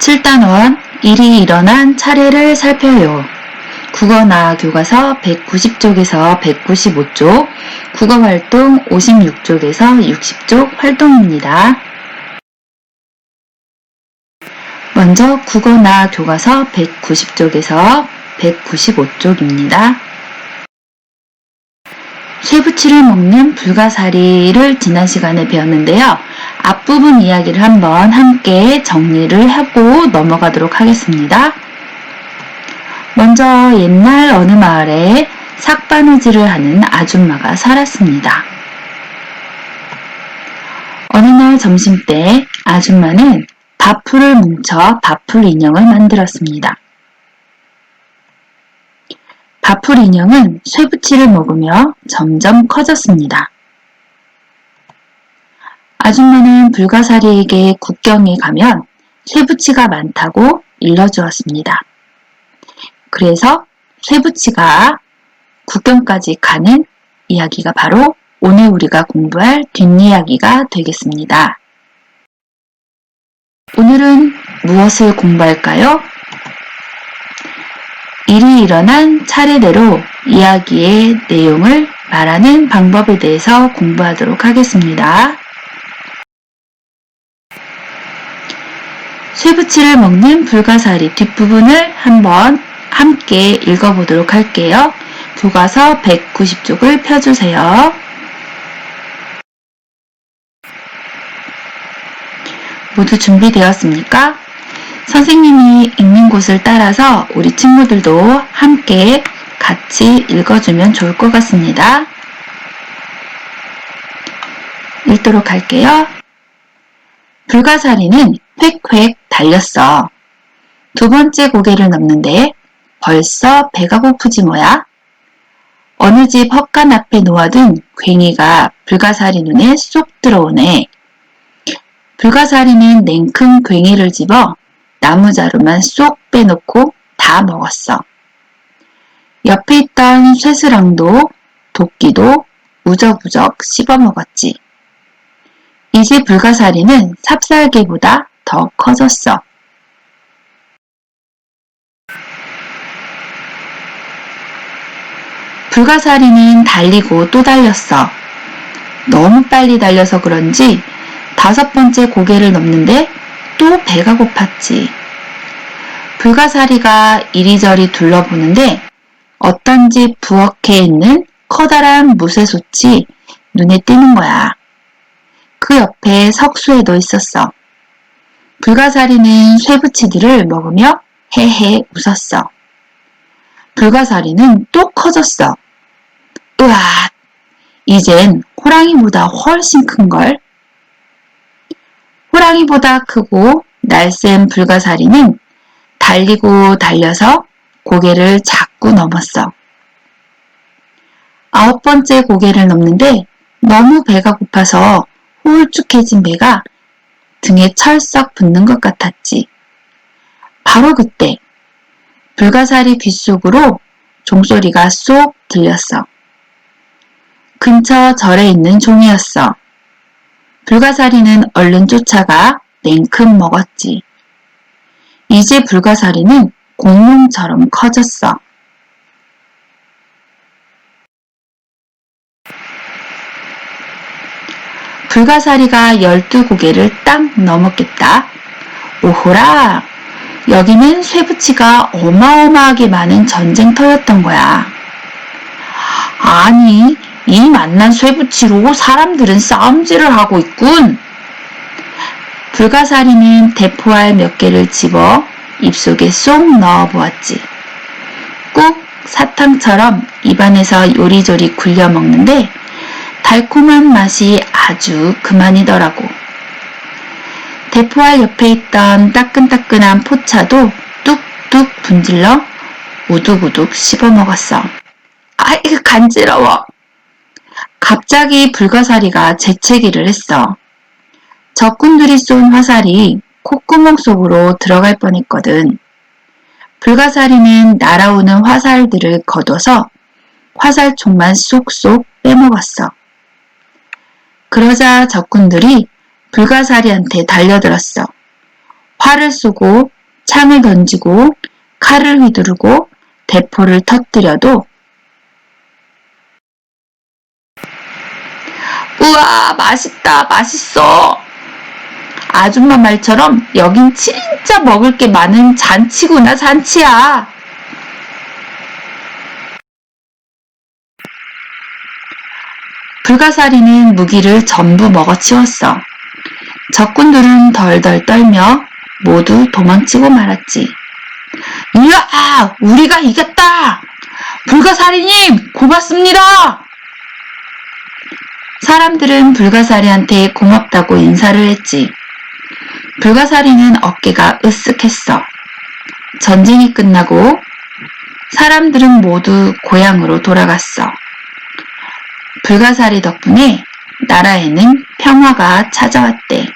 7단원 일이 일어난 차례를 살펴요. 국어나 교과서 190쪽에서 195쪽, 국어활동 56쪽에서 60쪽 활동입니다. 먼저 국어나 교과서 190쪽에서 195쪽입니다. 쇠붙이를 먹는 불가사리를 지난 시간에 배웠는데요. 앞부분 이야기를 한번 함께 정리를 하고 넘어가도록 하겠습니다. 먼저 옛날 어느 마을에 삭바느질을 하는 아줌마가 살았습니다. 어느 날 점심때 아줌마는 밥풀을 뭉쳐 밥풀 인형을 만들었습니다. 밥풀 인형은 쇠붙이를 먹으며 점점 커졌습니다. 아줌마는 불가사리에게 국경에 가면 쇠붙이가 많다고 일러주었습니다. 그래서 쇠붙이가 국경까지 가는 이야기가 바로 오늘 우리가 공부할 뒷이야기가 되겠습니다. 오늘은 무엇을 공부할까요? 일이 일어난 차례대로 이야기의 내용을 말하는 방법에 대해서 공부하도록 하겠습니다. 쇠붙이를 먹는 불가사리 뒷부분을 한번 함께 읽어보도록 할게요. 교과서 190쪽을 펴주세요. 모두 준비되었습니까? 선생님이 읽는 곳을 따라서 우리 친구들도 함께 같이 읽어주면 좋을 것 같습니다. 읽도록 할게요. 불가사리는 획획 달렸어. 두 번째 고개를 넘는데 벌써 배가 고프지 뭐야? 어느 집 헛간 앞에 놓아둔 괭이가 불가사리 눈에 쏙 들어오네. 불가사리는 냉큼 괭이를 집어 나무자루만 쏙 빼놓고 다 먹었어. 옆에 있던 쇠스랑도 도끼도 우적우적 씹어먹었지. 이제 불가사리는 삽살개보다 더 커졌어. 불가사리는 달리고 또 달렸어. 너무 빨리 달려서 그런지 5번째 고개를 넘는데 또 배가 고팠지. 불가사리가 이리저리 둘러보는데 어떤 집 부엌에 있는 커다란 무쇠솥이 눈에 띄는 거야. 그 옆에 석쇠도 있었어. 불가사리는 쇠붙이들을 먹으며 헤헤 웃었어. 불가사리는 또 커졌어. 으악! 이젠 호랑이보다 훨씬 큰걸? 호랑이보다 크고 날쌘 불가사리는 달리고 달려서 고개를 자꾸 넘었어. 9번째 고개를 넘는데 너무 배가 고파서 홀쭉해진 배가 등에 철썩 붙는 것 같았지. 바로 그때 불가사리 귓속으로 종소리가 쏙 들렸어. 근처 절에 있는 종이었어. 불가사리는 얼른 쫓아가 냉큼 먹었지. 이제 불가사리는 공룡처럼 커졌어. 불가사리가 12고개를 딱 넘었겠다. 오호라! 여기는 쇠붙이가 어마어마하게 많은 전쟁터였던 거야. 아니, 이 만난 쇠붙이로 사람들은 싸움질을 하고 있군. 불가사리는 대포알 몇 개를 집어 입속에 쏙 넣어보았지. 꾹 사탕처럼 입안에서 요리조리 굴려 먹는데 달콤한 맛이 아주 그만이더라고. 대포알 옆에 있던 따끈따끈한 포차도 뚝뚝 분질러 우둑우둑 씹어먹었어. 아이고 간지러워. 갑자기 불가사리가 재채기를 했어. 적군들이 쏜 화살이 콧구멍 속으로 들어갈 뻔했거든. 불가사리는 날아오는 화살들을 거둬서 화살총만 쏙쏙 빼먹었어. 그러자 적군들이 불가사리한테 달려들었어. 활을 쏘고 창을 던지고 칼을 휘두르고 대포를 터뜨려도 우와, 맛있다, 맛있어. 아줌마 말처럼 여긴 진짜 먹을 게 많은 잔치구나, 잔치야. 불가사리는 무기를 전부 먹어치웠어. 적군들은 덜덜 떨며 모두 도망치고 말았지. 이야, 우리가 이겼다! 불가사리님, 고맙습니다! 사람들은 불가사리한테 고맙다고 인사를 했지. 불가사리는 어깨가 으쓱했어. 전쟁이 끝나고 사람들은 모두 고향으로 돌아갔어. 불가사리 덕분에 나라에는 평화가 찾아왔대.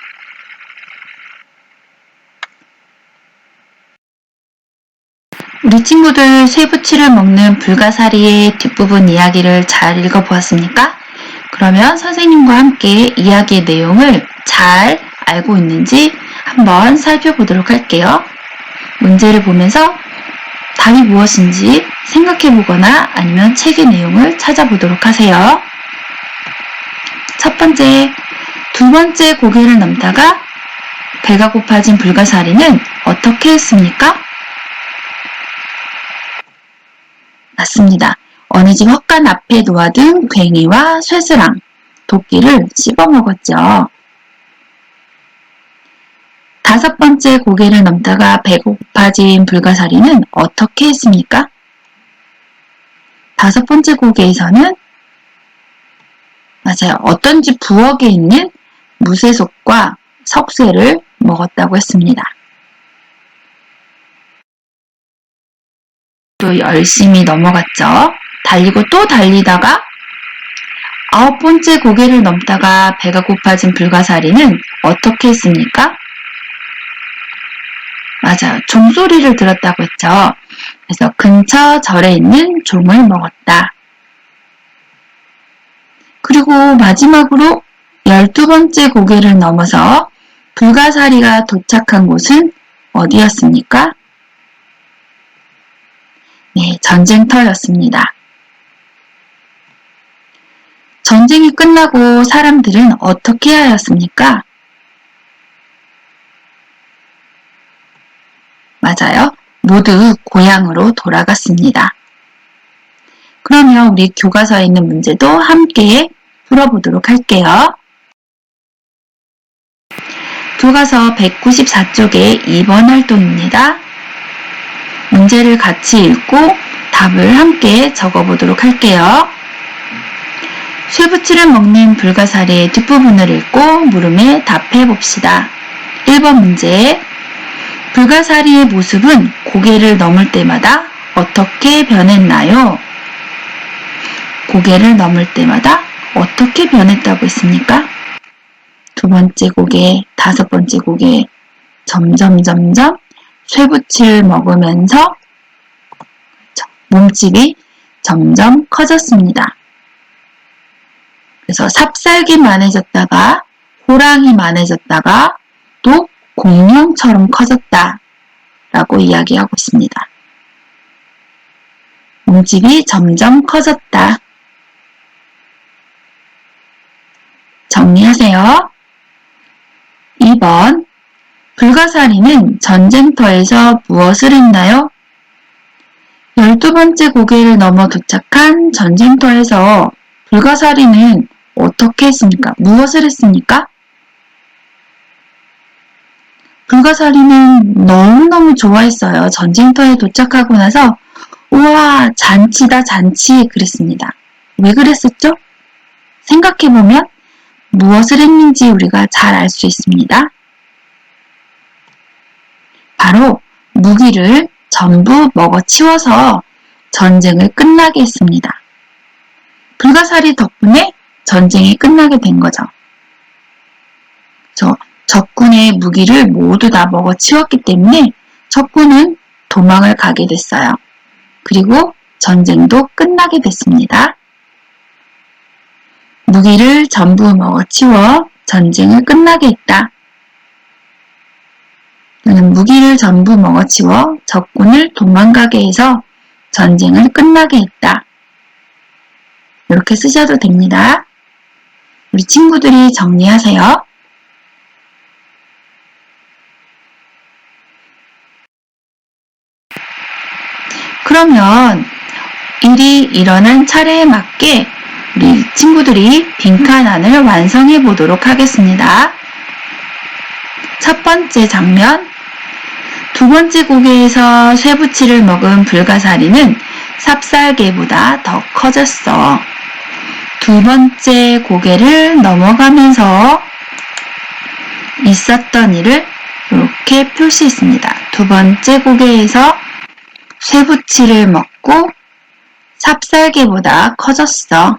우리 친구들 쇠부치를 먹는 불가사리의 뒷부분 이야기를 잘 읽어보았습니까? 그러면 선생님과 함께 이야기의 내용을 잘 알고 있는지 한번 살펴보도록 할게요. 문제를 보면서 답이 무엇인지 생각해보거나 아니면 책의 내용을 찾아보도록 하세요. 첫 번째, 두 번째 고개를 넘다가 배가 고파진 불가사리는 어떻게 했습니까? 맞습니다. 어느 집 헛간 앞에 놓아둔 괭이와 쇠스랑, 도끼를 씹어먹었죠. 다섯 번째 고개를 넘다가 배가 고파진 불가사리는 어떻게 했습니까? 다섯 번째 고개에서는 맞아요. 어떤 집 부엌에 있는 무쇠속과 석쇠를 먹었다고 했습니다. 또 열심히 넘어갔죠. 달리고 또 달리다가 아홉 번째 고개를 넘다가 배가 고파진 불가사리는 어떻게 했습니까? 맞아요. 종소리를 들었다고 했죠. 그래서 근처 절에 있는 종을 먹었다. 그리고 마지막으로 12번째 고개를 넘어서 불가사리가 도착한 곳은 어디였습니까? 네, 전쟁터였습니다. 전쟁이 끝나고 사람들은 어떻게 하였습니까? 맞아요. 모두 고향으로 돌아갔습니다. 그러면 우리 교과서에 있는 문제도 함께 풀어보도록 할게요. 교과서 194쪽의 2번 활동입니다. 문제를 같이 읽고 답을 함께 적어보도록 할게요. 쇠부치를 먹는 불가사리의 뒷부분을 읽고 물음에 답해봅시다. 1번 문제. 불가사리의 모습은 고개를 넘을 때마다 어떻게 변했나요? 고개를 넘을 때마다 어떻게 변했다고 했습니까? 두 번째 고개, 다섯 번째 고개, 점점 쇠붙이를 먹으면서 몸집이 점점 커졌습니다. 그래서 삽살기만해졌다가 호랑이만해졌다가 또 공룡처럼 커졌다 라고 이야기하고 있습니다. 몸집이 점점 커졌다. 정리하세요. 2번. 불가사리는 전쟁터에서 무엇을 했나요? 12번째 고개를 넘어 도착한 전쟁터에서 불가사리는 어떻게 했습니까? 무엇을 했습니까? 불가사리는 너무너무 좋아했어요. 전쟁터에 도착하고 나서 우와, 잔치다 잔치 그랬습니다. 왜 그랬었죠? 생각해보면 무엇을 했는지 우리가 잘 알 수 있습니다. 바로 무기를 전부 먹어치워서 전쟁을 끝나게 했습니다. 불가사리 덕분에 전쟁이 끝나게 된 거죠. 적군의 무기를 모두 다 먹어치웠기 때문에 적군은 도망을 가게 됐어요. 그리고 전쟁도 끝나게 됐습니다. 무기를 전부 먹어치워 전쟁을 끝나게 했다. 또는 무기를 전부 먹어치워 적군을 도망가게 해서 전쟁을 끝나게 했다. 이렇게 쓰셔도 됩니다. 우리 친구들이 정리하세요. 그러면 일이 일어난 차례에 맞게 우리 친구들이 빈칸안을 완성해 보도록 하겠습니다. 첫 번째 장면, 두 번째 고개에서 쇠붙이를 먹은 불가사리는 삽살개보다 더 커졌어. 두 번째 고개를 넘어가면서 있었던 일을 이렇게 표시했습니다. 두 번째 고개에서 쇠붙이를 먹고 삽살개보다 커졌어.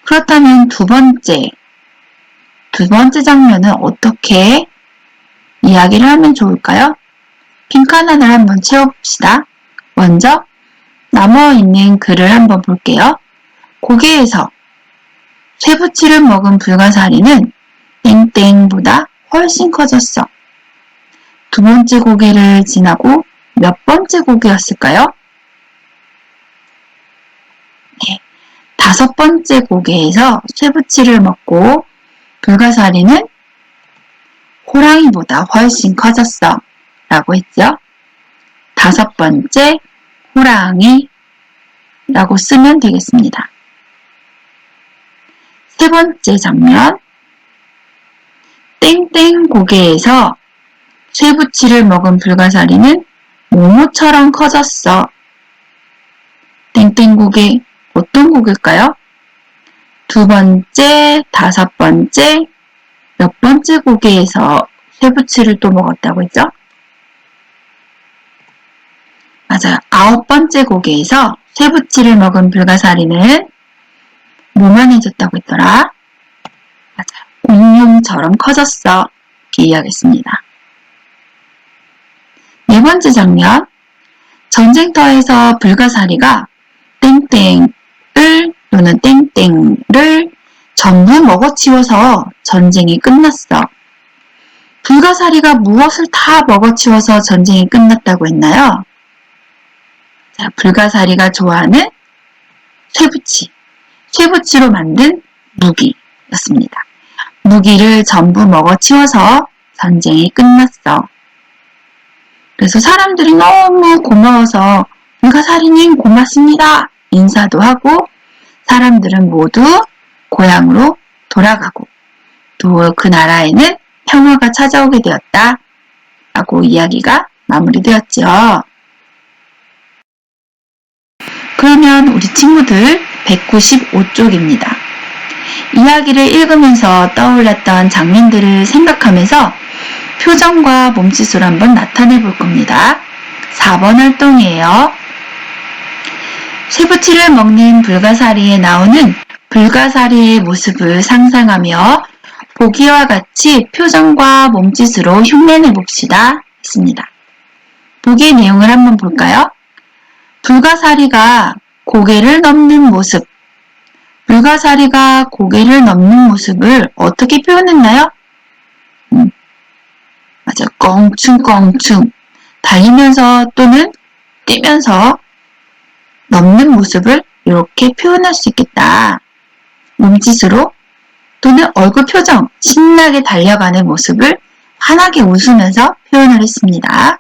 그렇다면 두 번째 장면은 어떻게 이야기를 하면 좋을까요? 빈칸안을 한번 채워봅시다. 먼저 남아있는 글을 한번 볼게요. 고개에서 쇠붙이를 먹은 불가사리는 땡땡보다 훨씬 커졌어. 두 번째 고개를 지나고 몇 번째 고개였을까요? 네, 다섯 번째 고개에서 쇠붙이를 먹고 불가사리는 호랑이보다 훨씬 커졌어. 라고 했죠. 다섯 번째 호랑이 라고 쓰면 되겠습니다. 세 번째 장면, 땡땡 고개에서 쇠붙이를 먹은 불가사리는 모모처럼 커졌어. 땡땡 고개, 어떤 고개일까요? 두 번째, 다섯 번째, 몇 번째 고개에서 쇠붙이를 또 먹었다고 했죠? 맞아요. 아홉 번째 고개에서 쇠붙이를 먹은 불가사리는 뭐만해졌다고 했더라? 맞아요. 공룡처럼 커졌어. 이렇게 이야기했습니다. 네 번째 장면, 전쟁터에서 불가사리가 땡땡을 또는 땡땡을 전부 먹어치워서 전쟁이 끝났어. 불가사리가 무엇을 다 먹어치워서 전쟁이 끝났다고 했나요? 자, 불가사리가 좋아하는 쇠붙이로 만든 무기였습니다. 무기를 전부 먹어치워서 전쟁이 끝났어. 그래서 사람들이 너무 고마워서 불가사리님 고맙습니다. 인사도 하고 사람들은 모두 고향으로 돌아가고 또 그 나라에는 평화가 찾아오게 되었다. 라고 이야기가 마무리되었죠. 그러면 우리 친구들 195쪽입니다. 이야기를 읽으면서 떠올랐던 장면들을 생각하면서 표정과 몸짓으로 한번 나타내 볼 겁니다. 4번 활동이에요. 쇠붙이를 먹는 불가사리에 나오는 불가사리의 모습을 상상하며 보기와 같이 표정과 몸짓으로 흉내내 봅시다. 했습니다. 보기의 내용을 한번 볼까요? 불가사리가 고개를 넘는 모습. 불가사리가 고개를 넘는 모습을 어떻게 표현했나요? 맞아, 껑충껑충 달리면서 또는 뛰면서 넘는 모습을 이렇게 표현할 수 있겠다. 몸짓으로 또는 얼굴 표정, 신나게 달려가는 모습을 환하게 웃으면서 표현을 했습니다.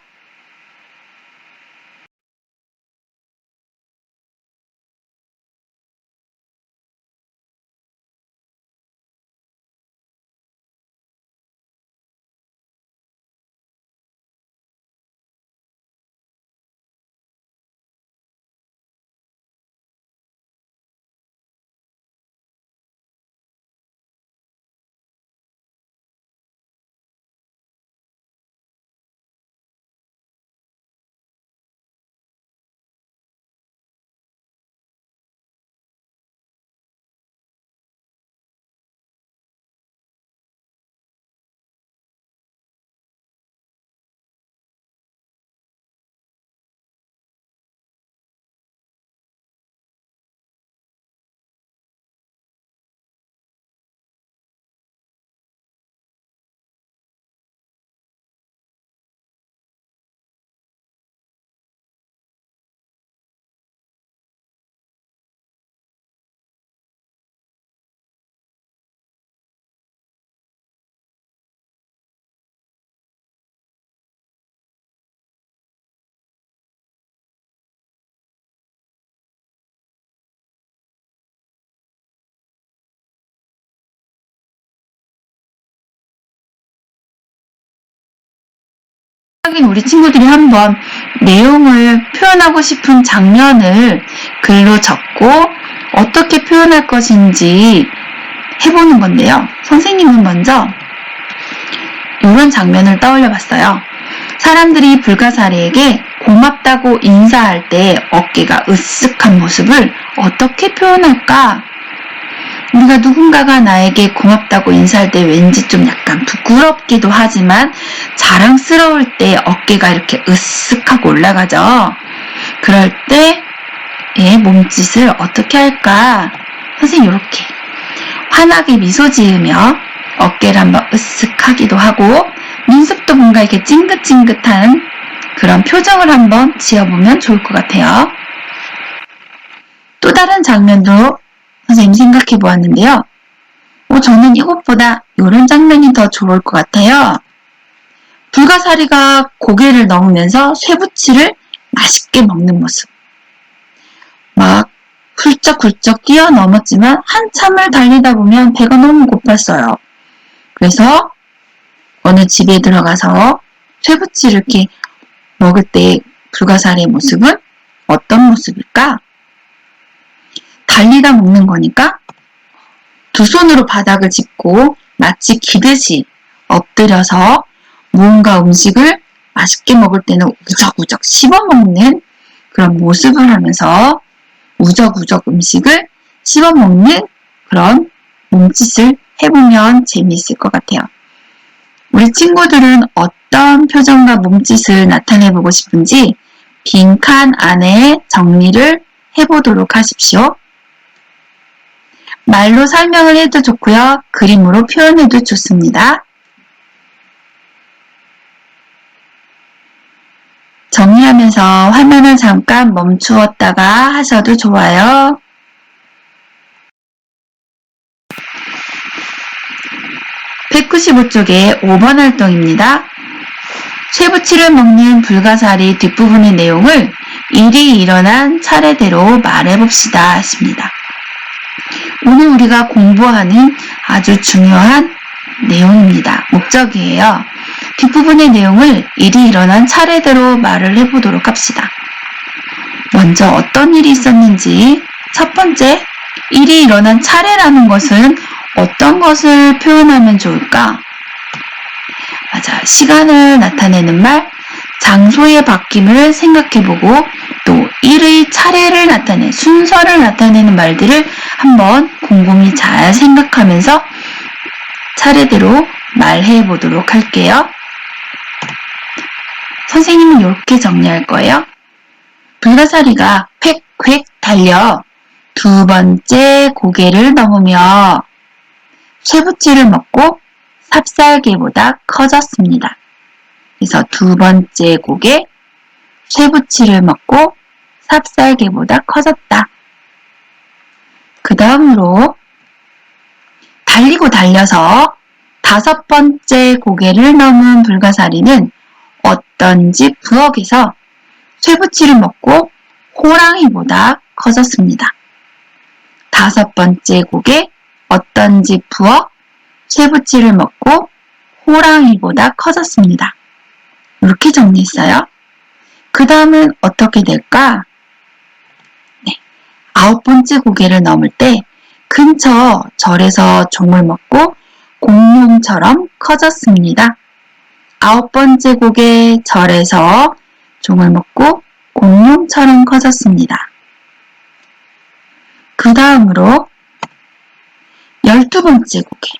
하긴 우리 친구들이 한번 내용을 표현하고 싶은 장면을 글로 적고 어떻게 표현할 것인지 해보는 건데요. 선생님은 먼저 이런 장면을 떠올려 봤어요. 사람들이 불가사리에게 고맙다고 인사할 때 어깨가 으쓱한 모습을 어떻게 표현할까? 우리가 누군가가 나에게 고맙다고 인사할 때 왠지 좀 약간 부끄럽기도 하지만 자랑스러울 때 어깨가 이렇게 으쓱하고 올라가죠. 그럴 때 몸짓을 어떻게 할까? 선생님 이렇게 환하게 미소 지으며 어깨를 한번 으쓱하기도 하고 눈썹도 뭔가 이렇게 찡긋찡긋한 그런 표정을 한번 지어보면 좋을 것 같아요. 또 다른 장면도 선생님 생각해 보았는데요. 저는 이것보다 이런 장면이 더 좋을 것 같아요. 불가사리가 고개를 넘으면서 쇠붙이를 맛있게 먹는 모습. 막 훌쩍훌쩍 뛰어넘었지만 한참을 달리다 보면 배가 너무 고팠어요. 그래서 어느 집에 들어가서 쇠붙이를 이렇게 먹을 때 불가사리의 모습은 어떤 모습일까? 달리다 먹는 거니까 두 손으로 바닥을 짚고 마치 기듯이 엎드려서 무언가 음식을 맛있게 먹을 때는 우적우적 씹어먹는 그런 모습을 하면서 우적우적 음식을 씹어먹는 그런 몸짓을 해보면 재미있을 것 같아요. 우리 친구들은 어떤 표정과 몸짓을 나타내보고 싶은지 빈칸 안에 정리를 해보도록 하십시오. 말로 설명을 해도 좋고요. 그림으로 표현해도 좋습니다. 정리하면서 화면을 잠깐 멈추었다가 하셔도 좋아요. (195쪽에) 5번 활동입니다. 쇠붙이를 먹는 불가사리 뒷부분의 내용을 일이 일어난 차례대로 말해봅시다 하십니다. 오늘 우리가 공부하는 아주 중요한 내용입니다. 목적이에요. 뒷부분의 내용을 일이 일어난 차례대로 말을 해보도록 합시다. 먼저 어떤 일이 있었는지 첫 번째, 일이 일어난 차례라는 것은 어떤 것을 표현하면 좋을까? 맞아, 시간을 나타내는 말, 장소의 바뀜을 생각해보고 또 일의 차례를 나타내 순서를 나타내는 말들을 한번 곰곰이 잘 생각하면서 차례대로 말해 보도록 할게요. 선생님은 이렇게 정리할 거예요. 불가사리가 획획 달려 두 번째 고개를 넘으며 쇠붙이를 먹고 삽살개보다 커졌습니다. 그래서 두 번째 고개, 쇠붙이를 먹고 삽살개보다 커졌다. 그 다음으로 달리고 달려서 다섯 번째 고개를 넘은 불가사리는 어떤 집 부엌에서 쇠붙이를 먹고 호랑이보다 커졌습니다. 다섯 번째 고개, 어떤 집 부엌, 쇠붙이를 먹고 호랑이보다 커졌습니다. 이렇게 정리했어요. 그 다음은 어떻게 될까? 아홉 번째 고개를 넘을 때 근처 절에서 종을 먹고 공룡처럼 커졌습니다. 아홉 번째 고개 절에서 종을 먹고 공룡처럼 커졌습니다. 그 다음으로 12번째 고개.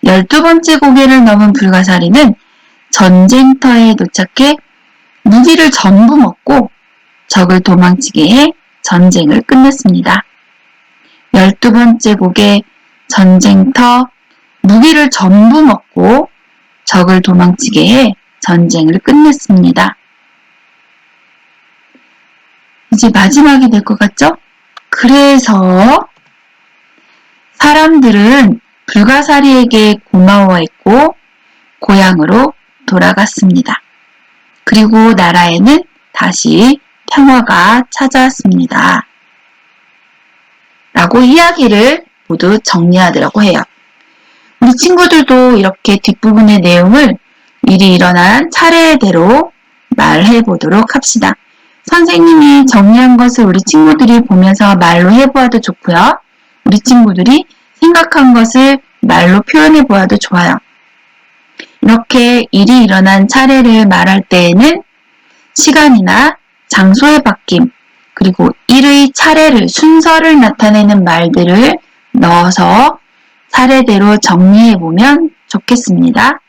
12번째 고개를 넘은 불가사리는 전쟁터에 도착해 무기를 전부 먹고 적을 도망치게 해 전쟁을 끝냈습니다. 12번째 고개, 전쟁터, 무기를 전부 먹고 적을 도망치게 해 전쟁을 끝냈습니다. 이제 마지막이 될 것 같죠? 그래서 사람들은 불가사리에게 고마워했고 고향으로 돌아갔습니다. 그리고 나라에는 다시 평화가 찾아왔습니다. 라고 이야기를 모두 정리하더라고 해요. 우리 친구들도 이렇게 뒷부분의 내용을 일이 일어난 차례대로 말해 보도록 합시다. 선생님이 정리한 것을 우리 친구들이 보면서 말로 해보아도 좋고요. 우리 친구들이 생각한 것을 말로 표현해 보아도 좋아요. 이렇게 일이 일어난 차례를 말할 때에는 시간이나 장소의 바뀜, 그리고 일의 차례를, 순서를 나타내는 말들을 넣어서 차례대로 정리해 보면 좋겠습니다.